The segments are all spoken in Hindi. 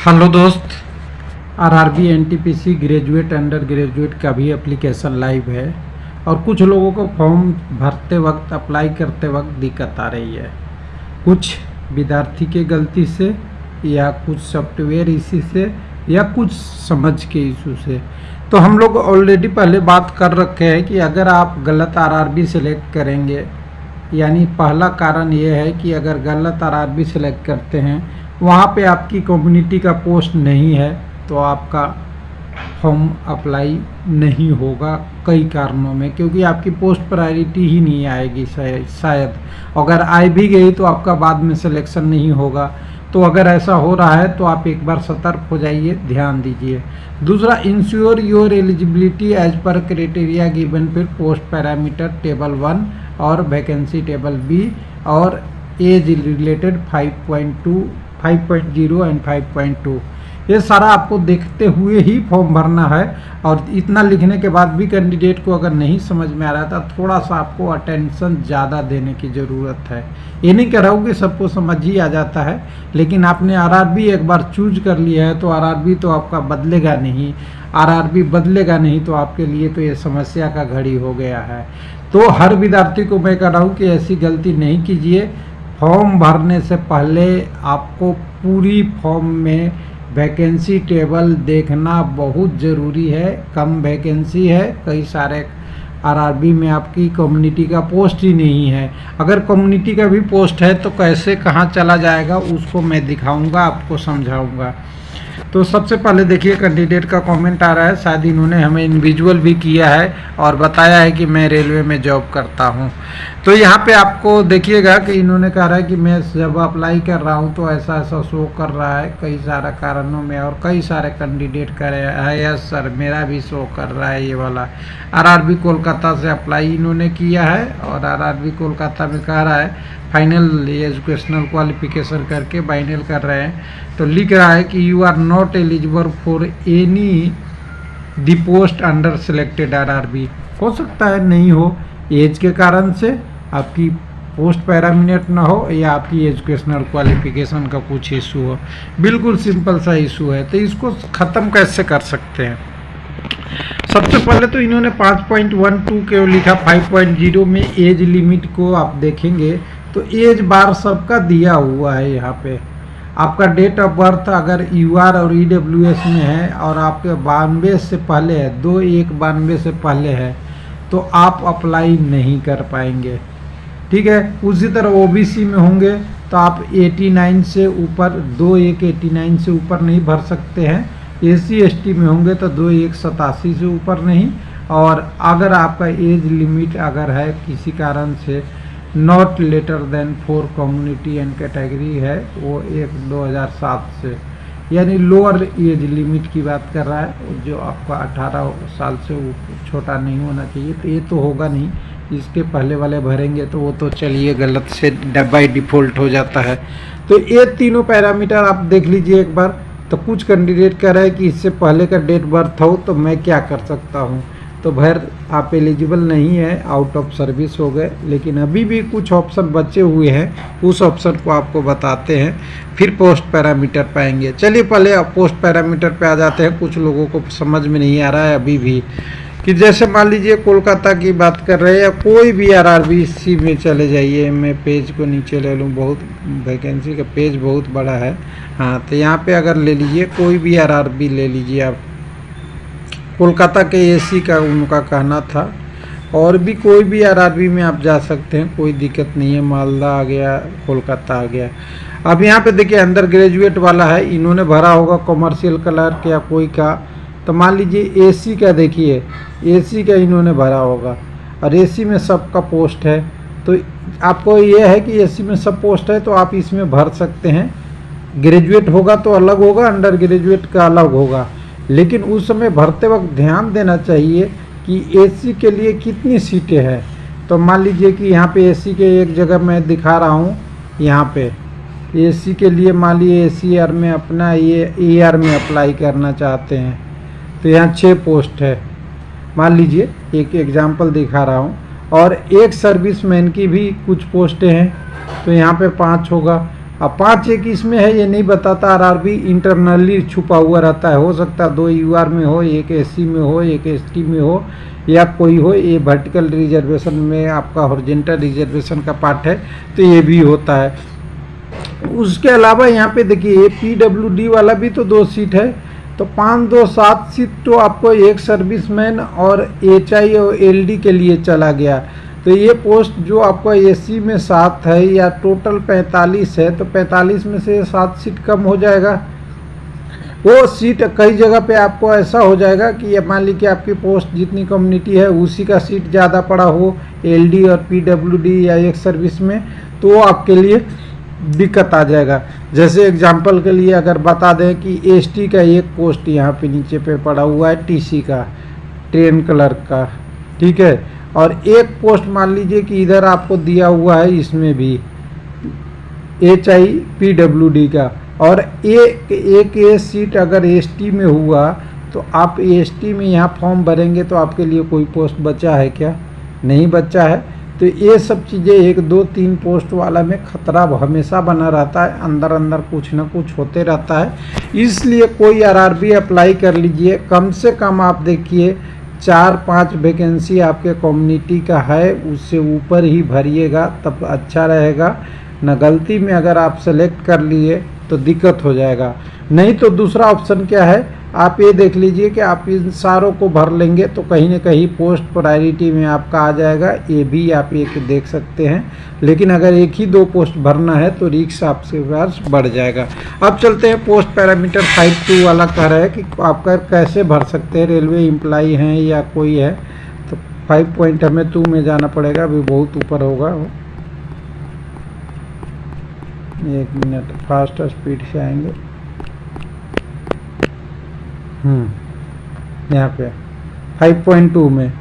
हेलो दोस्त, RRB NTPC graduate under graduate का भी एप्लीकेशन लाइव है और कुछ लोगों को फॉर्म भरते वक्त अप्लाई करते वक्त दिक्कत आ रही है। कुछ विद्यार्थी के गलती से या कुछ सॉफ्टवेयर इसी से या कुछ समझ के इशू से। तो हम लोग ऑलरेडी पहले बात कर रखे हैं कि अगर आप गलत आरआरबी सेलेक्ट करेंगे, यानी पहला कारण ये है कि अगर गलत आरआरबी सेलेक्ट करते हैं, वहाँ पे आपकी कम्युनिटी का पोस्ट नहीं है तो आपका फॉर्म अप्लाई नहीं होगा कई कारणों में, क्योंकि आपकी पोस्ट प्रायोरिटी ही नहीं आएगी शायद। अगर आ भी गई तो आपका बाद में सिलेक्शन नहीं होगा। तो अगर ऐसा हो रहा है तो आप एक बार सतर्क हो जाइए, ध्यान दीजिए। दूसरा, ensure your eligibility age per criteria given फिर पोस्ट पैरामीटर टेबल 1 और वैकेंसी टेबल बी और एज रिलेटेड 5.0 एंड 5.2। ये सारा आपको देखते हुए ही फॉर्म भरना है। और इतना लिखने के बाद भी कैंडिडेट को अगर नहीं समझ में आ रहा था, थोड़ा सा आपको अटेंशन ज़्यादा देने की ज़रूरत है। ये नहीं कह रहा हूँ कि सबको समझ ही आ जाता है, लेकिन आपने आरआरबी एक बार चूज कर लिया है तो आरआरबी तो आपका बदलेगा नहीं। आरआरबी बदलेगा नहीं तो आपके लिए तो ये समस्या का घड़ी हो गया है। तो हर विद्यार्थी को मैं कह रहा हूँ कि ऐसी गलती नहीं कीजिए। फॉर्म भरने से पहले आपको पूरी फॉर्म में वैकेंसी टेबल देखना बहुत ज़रूरी है। कम वैकेंसी है, कई सारे आरआरबी में आपकी कम्युनिटी का पोस्ट ही नहीं है। अगर कम्युनिटी का भी पोस्ट है तो कैसे कहाँ चला जाएगा उसको मैं दिखाऊंगा, आपको समझाऊंगा। तो सबसे पहले देखिए, कैंडिडेट का कमेंट आ रहा है, शायद इन्होंने हमें इंडिविजुअल भी किया है और बताया है कि मैं रेलवे में जॉब करता हूं। तो यहाँ पे आपको देखिएगा कि इन्होंने कहा है कि मैं जब अप्लाई कर रहा हूं तो ऐसा ऐसा शो कर रहा है कई सारे कारणों में, और कई सारे कैंडिडेट कर रहे हैं। यस सर, मेरा भी शो कर रहा है ये वाला। आरआरबी कोलकाता से अप्लाई इन्होंने किया है और आरआरबी कोलकाता में कह रहा है फाइनल एजुकेशनल क्वालिफिकेशन करके फाइनल कर रहे हैं। तो लिख रहा है कि you are not eligible for any the post under selected RRB. हो सकता है नहीं हो, एज के कारण से आपकी पोस्ट पैरामिनेट ना हो या आपकी एजुकेशनल क्वालिफिकेशन का कुछ इशू हो। बिल्कुल सिंपल सा इशू है। तो इसको ख़त्म कैसे कर सकते हैं? सबसे पहले तो इन्होंने 5.12 के लिखा। 5.0 में एज लिमिट को आप देखेंगे तो एज बार सबका दिया हुआ है। यहाँ पे आपका डेट ऑफ बर्थ अगर यूआर और ईडब्ल्यूएस में है और आपके 92 से पहले है, 2/1/92 से पहले है, तो आप अप्लाई नहीं कर पाएंगे। ठीक है। उसी तरह ओबीसी में होंगे तो आप 89 से ऊपर 2/1/89 से ऊपर नहीं भर सकते हैं। एससी एसटी में होंगे तो 2/1/87 से ऊपर नहीं। और अगर आपका एज लिमिट अगर है किसी कारण से not later than 4 community and category है, वो 1/2007 से, यानी लोअर एज लिमिट की बात कर रहा है, जो आपका 18 साल से छोटा नहीं होना चाहिए। तो ये तो होगा नहीं, इसके पहले वाले भरेंगे तो वो तो चलिए गलत से बाय डिफ़ॉल्ट हो जाता है। तो ये तीनों पैरामीटर आप देख लीजिए एक बार। तो कुछ कैंडिडेट कह रहा है कि इससे पहले का डेट बर्थ हो तो मैं क्या कर सकता हूँ। तो भैर आप एलिजिबल नहीं है, आउट ऑफ सर्विस हो गए। लेकिन अभी भी कुछ ऑप्शन बचे हुए हैं, उस ऑप्शन को आपको बताते हैं, फिर पोस्ट पैरामीटर पाएंगे। चलिए पहले आप पोस्ट पैरामीटर पे आ जाते हैं। कुछ लोगों को समझ में नहीं आ रहा है अभी भी कि जैसे मान लीजिए कोलकाता की बात कर रहे हैं या कोई भी आरआरबी सी में चले जाइए। मैं पेज को नीचे ले लूँ, बहुत वैकेंसी का पेज बहुत बड़ा है। हाँ, तो यहाँ पे अगर ले लीजिए कोई भी आरआरबी ले लीजिए आप। कोलकाता के एसी का उनका कहना था, और भी कोई भी आरआरबी में आप जा सकते हैं, कोई दिक्कत नहीं है। मालदा आ गया, कोलकाता आ गया। अब यहाँ पे देखिए अंडर ग्रेजुएट वाला है, इन्होंने भरा होगा कमर्शियल क्लर्क या कोई का। तो मान लीजिए एसी का देखिए, एसी का इन्होंने भरा होगा और एसी में सबका पोस्ट है। तो आपको ये है कि एसी में सब पोस्ट है तो आप इसमें भर सकते हैं। ग्रेजुएट होगा तो अलग होगा, अंडर ग्रेजुएट का अलग होगा। लेकिन उस समय भरते वक्त ध्यान देना चाहिए कि एसी के लिए कितनी सीटें हैं। तो मान लीजिए कि यहाँ पे एसी के एक जगह मैं दिखा रहा हूँ, यहाँ पे एसी के लिए मान लीजिए एसीआर में अपना ये ईआर में अप्लाई करना चाहते हैं तो यहाँ 6 पोस्ट है। मान लीजिए एक एग्जांपल दिखा रहा हूँ। और एक सर्विसमैन की भी कुछ पोस्टें हैं तो यहाँ पे 5 होगा। अब 5 इसमें है ये नहीं बताता, आरआरबी इंटरनली छुपा हुआ रहता है, हो सकता है 2 यूआर में हो, एक एससी में हो, एक एसटी में हो या कोई हो। ये वर्टिकल रिजर्वेशन में आपका हॉरिजॉन्टल रिजर्वेशन का पार्ट है, तो ये भी होता है। उसके अलावा यहाँ पे देखिए पीडब्ल्यूडी वाला भी तो 2 सीट है, तो 5 2 7 सीट तो आपको एक सर्विसमैन और एचआई और एलडी के लिए चला गया। तो ये पोस्ट जो आपको एससी में 7 है या टोटल 45 है, तो 45 में से 7 सीट कम हो जाएगा। वो सीट कई जगह पे आपको ऐसा हो जाएगा कि मान लीजिए आपकी पोस्ट जितनी कम्युनिटी है उसी का सीट ज़्यादा पड़ा हो एलडी और पीडब्ल्यूडी या एक सर्विस में, तो वो आपके लिए दिक्कत आ जाएगा। जैसे एग्जांपल के लिए अगर बता दें कि एसटी का एक पोस्ट यहाँ पे नीचे पे पड़ा हुआ है टीसी का, ट्रेन क्लर्क का, ठीक है, और एक पोस्ट मान लीजिए कि इधर आपको दिया हुआ है इसमें भी एचआई पीडब्ल्यूडी का, और एक सीट अगर एसटी में हुआ तो आप एसटी में यहाँ फॉर्म भरेंगे तो आपके लिए कोई पोस्ट बचा है क्या? नहीं बचा है। तो ये सब चीज़ें 1 2 3 पोस्ट वाला में खतरा हमेशा बना रहता है, अंदर अंदर कुछ ना कुछ होते रहता है। इसलिए कोई आरआरबी अप्लाई कर लीजिए, कम से कम आप देखिए 4-5 वैकेंसी आपके कम्युनिटी का है, उससे ऊपर ही भरिएगा तब अच्छा रहेगा। न गलती में अगर आप सेलेक्ट कर लिए तो दिक्कत हो जाएगा। नहीं तो दूसरा ऑप्शन क्या है, आप ये देख लीजिए कि आप इन सारों को भर लेंगे तो कहीं ना कहीं पोस्ट प्रायोरिटी में आपका आ जाएगा, ये भी आप एक देख सकते हैं। लेकिन अगर 1 ही 2 पोस्ट भरना है तो रिस्क आपके पास बढ़ जाएगा। अब चलते हैं पोस्ट पैरामीटर 5.2 वाला कह रहा है कि आपका कैसे भर सकते हैं, रेलवे एम्प्लॉई हैं या कोई है, तो 5 पॉइंट हमें 2 में जाना पड़ेगा, अभी बहुत ऊपर होगा। 1 मिनट फास्ट स्पीड से आएंगे। यहाँ पे 5.2 में,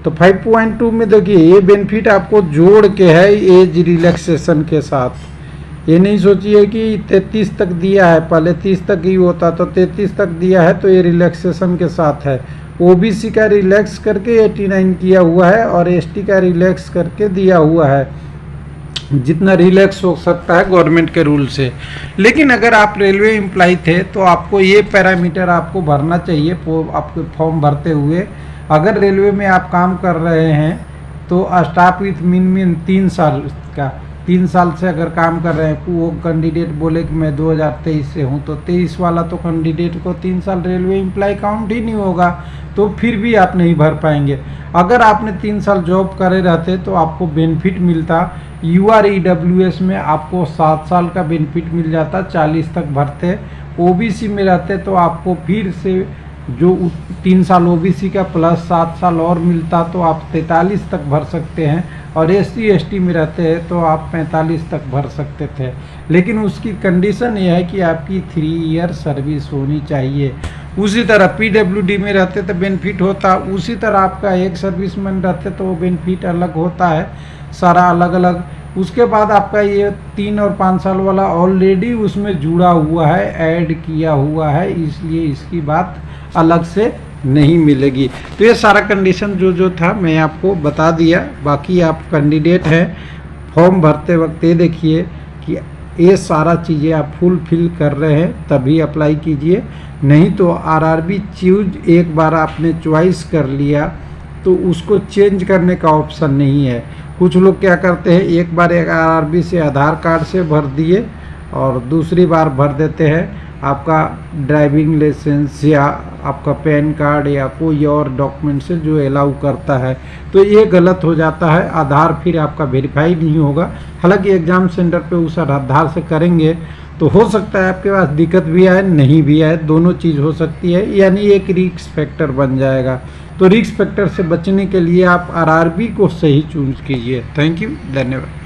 तो 5.2 में देखिए ये बेनिफिट आपको जोड़ के है एज रिलैक्सेशन के साथ। ये नहीं सोचिए कि 33 तक दिया है, पहले 30 तक ही होता, तो 33 तक दिया है तो ये रिलैक्सेशन के साथ है। ओबीसी का रिलैक्स करके 89 किया हुआ है और एसटी का रिलैक्स करके दिया हुआ है, जितना रिलैक्स हो सकता है गवर्नमेंट के रूल से। लेकिन अगर आप रेलवे एम्प्लॉय थे तो आपको ये पैरामीटर आपको भरना चाहिए आपके फॉर्म भरते हुए। अगर रेलवे में आप काम कर रहे हैं तो स्टाफ विथ मिनिमम 3 साल का, 3 साल से अगर काम कर रहे हैं, वो कैंडिडेट बोले कि मैं 2023 से हूँ, तो 23 वाला तो कैंडिडेट को 3 साल रेलवे एम्प्लॉय काउंट ही नहीं होगा, तो फिर भी आप नहीं भर पाएंगे। अगर आपने 3 साल जॉब करे रहते तो आपको बेनिफिट मिलता। UREWS में आपको 7 साल का बेनिफिट मिल जाता, 40 तक भरते। ओबीसी में रहते तो आपको फिर से जो 3 साल ओबीसी का प्लस 7 साल और मिलता, तो आप 43 तक भर सकते हैं। और SC ST में रहते हैं तो आप 45 तक भर सकते थे। लेकिन उसकी कंडीशन ये है कि आपकी 3 ईयर सर्विस होनी चाहिए। उसी तरह PWD में रहते तो बेनिफिट होता, उसी तरह आपका एक सर्विसमैन रहते तो वो बेनिफिट अलग होता है, सारा अलग अलग। उसके बाद आपका ये 3 और 5 साल वाला ऑलरेडी उसमें जुड़ा हुआ है, ऐड किया हुआ है, इसलिए इसकी बात अलग से नहीं मिलेगी। तो ये सारा कंडीशन जो था मैं आपको बता दिया। बाकी आप कैंडिडेट हैं, फॉर्म भरते वक्त ये देखिए कि ये सारा चीज़ें आप फुलफिल कर रहे हैं तभी अप्लाई कीजिए। नहीं तो आरआरबी चूज एक बार आपने चॉइस कर लिया तो उसको चेंज करने का ऑप्शन नहीं है। कुछ लोग क्या करते हैं, एक बार एक आरआरबी से आधार कार्ड से भर दिए और दूसरी बार भर देते हैं आपका ड्राइविंग लाइसेंस या आपका पैन कार्ड या कोई और डॉक्यूमेंट से जो अलाउ करता है, तो ये गलत हो जाता है। आधार फिर आपका वेरीफाई नहीं होगा। हालांकि एग्ज़ाम सेंटर पे उस आधार से करेंगे तो हो सकता है आपके पास दिक्कत भी आए, नहीं भी आए, दोनों चीज़ हो सकती है, यानी एक रिस्क फैक्टर बन जाएगा। तो रिस्क फैक्टर से बचने के लिए आप आरआरबी को सही चूज कीजिए। थैंक यू, धन्यवाद।